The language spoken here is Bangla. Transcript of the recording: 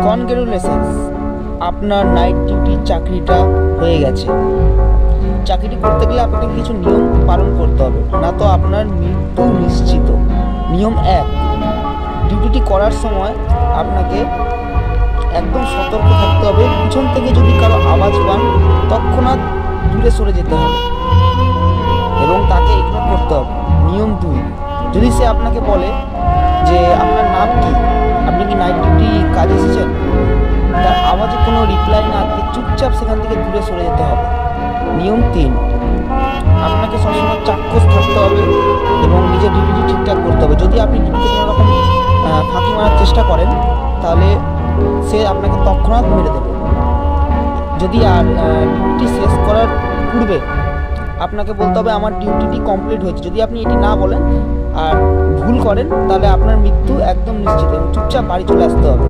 কনগ্রেচুলেশনস, আপনার নাইট ডিউটির চাকরিটা হয়ে গেছে। চাকরিটি করতে গেলে আপনাকে কিছু নিয়ম পালন করতে হবে, না তো আপনার মৃত্যু নিশ্চিত। নিয়ম 1, ডিউটিটি করার সময় আপনাকে একদম সতর্ক থাকতে হবে। পিছন থেকে যদি কারো আওয়াজ পান তৎক্ষণাৎ দূরে সরে যেতে হবে এবং তাকে ইগনোর করতে হবে। নিয়ম 2, যদি সে আপনাকে বলে যে আপনার নাম কি, আপনি কি নাইট ডিউটি কাজে এসেছেন, তার আওয়াজে কোনো রিপ্লাই না দিয়ে চুপচাপ সেখান থেকে দূরে সরে যেতে হবে। নিয়ম 3, আপনাকে সবসময় চাক্ষুষ থাকতে হবে এবং নিজের ডিউটি ঠিকঠাক করতে হবে। যদি আপনি ডিউটিতে কোনো রকম ফাঁকি মারার চেষ্টা করেন তাহলে সে আপনাকে তৎক্ষণাৎ মেরে দেবে। যদি আর ডিউটি শেষ করার পূর্বে আপনাকে বলতে হবে আমার ডিউটিটি কমপ্লিট হয়েছে। যদি আপনি এটি না বলেন আর ভুল করেন তাহলে আপনার মৃত্যু একদম নিশ্চিত এবং চুপচাপ বাড়ি চলে আসতে হবে।